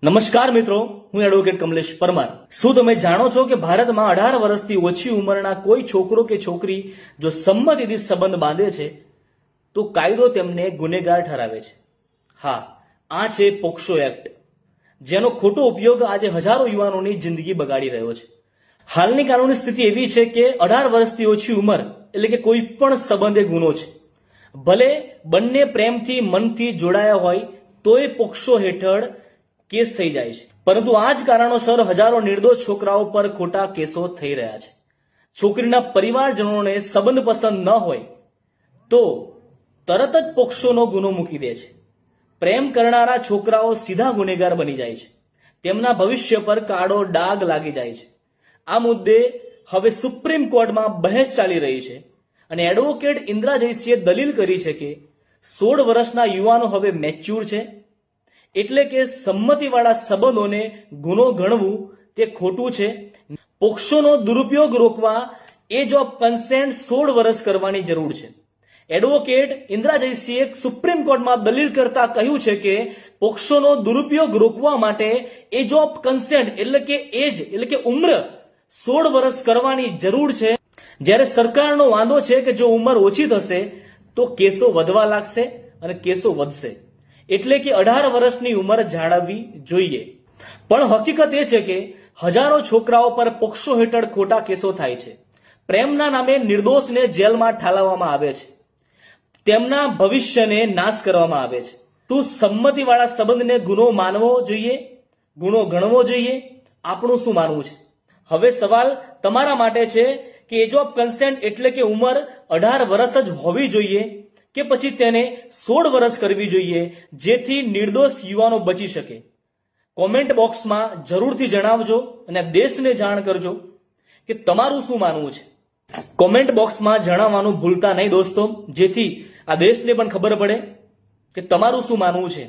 નમસ્કાર મિત્રો, હું એડવોકેટ કમલેશ પરમાર। શું તમે જાણો છો કે ભારતમાં 18 વર્ષથી ઓછી ઉંમરના કોઈ છોકરો કે છોકરી જો સંમતિથી સંબંધ બાંધે છે તો કાયદો તેમને ગુનેગાર ઠરાવે છે। હા, આ છે પોક્સો એક્ટ, જેનો ખોટો ઉપયોગ આજે હજારો યુવાનોની જિંદગી બગાડી રહ્યો છે। હાલની કાનૂની સ્થિતિ એવી છે કે 18 વર્ષથી ઓછી ઉંમર એટલે કે કોઈ પણ સંબંધ એ ગુનો છે। ભલે બંને પ્રેમથી મનથી જોડાયા હોય તોય પોક્સો હેઠળ કેસ થઈ જાય છે, પરંતુ આ જ કારણોસર હજારો નિર્દોષ છોકરાઓ પર ખોટા કેસો થઈ રહ્યા છે। છોકરીના પરિવારજનોને સંબંધ પસંદ ન હોય તો તરત જ પોક્સોનો ગુનો મૂકી દે છે। પ્રેમ કરનારા છોકરાઓ સીધા ગુનેગાર બની જાય છે, તેમના ભવિષ્ય પર કાળો ડાઘ લાગી જાય છે। આ મુદ્દે હવે સુપ્રીમ કોર્ટમાં બહેસ ચાલી રહી છે અને એડવોકેટ ઇન્દ્રા જયસિંહે દલીલ કરી છે કે 16 વર્ષના યુવાનો હવે મેચ્યોર છે, એટલે કે સંમતિવાળા સંબંધોને ગુનો ગણવું તે ખોટું છે। પોક્સોનો દુરુપયોગ રોકવા એજ ઓફ કન્સેન્ટ 16 વર્ષ કરવાની જરૂર છે। એડવોકેટ ઇન્દ્રા જયસિંહે સુપ્રીમ કોર્ટમાં દલીલ કરતા કહ્યું છે કે પોક્સોનો દુરુપયોગ રોકવા માટે એજ ઓફ કન્સેન્ટ એટલે કે ઉંમર 16 વર્ષ કરવાની જરૂર છે, જ્યારે સરકારનો વાંધો છે કે જો ઉંમર ઓછી થશે તો કેસો વધવા લાગશે અને કેસો વધશે, એટલે કે 18 વર્ષની ઉંમર જાળવવી જોઈએ। પણ હકીકત એ છે કે હજારો છોકરાઓ પર પોક્સો હેઠળ ખોટા કેસો થાય છે। પ્રેમના નામે નિર્દોષને જેલમાં ઠાલવવામાં આવે છે, તેમના ભવિષ્યને નાશ કરવામાં આવે છે। શું સંમતિવાળા સંબંધને ગુનો માનવો જોઈએ, ગુનો ગણવો જોઈએ? આપણું શું માનવું છે? હવે સવાલ તમારા માટે છે કે એજ ઓફ કન્સેન્ટ એટલે કે ઉંમર 18 વર્ષ જ હોવી જોઈએ કે પછી તેને 16 વર્ષ કરવી જોઈએ, જેથી નિર્દોષ યુવાનો બચી શકે? કોમેન્ટ બોક્સમાં જરૂરથી જણાવજો અને દેશને જાણ કરજો કે તમારું શું માનવું છે। કોમેન્ટ બોક્સમાં જણાવવાનું ભૂલતા નહીં દોસ્તો, જેથી આ દેશને પણ ખબર પડે કે તમારું શું માનવું છે।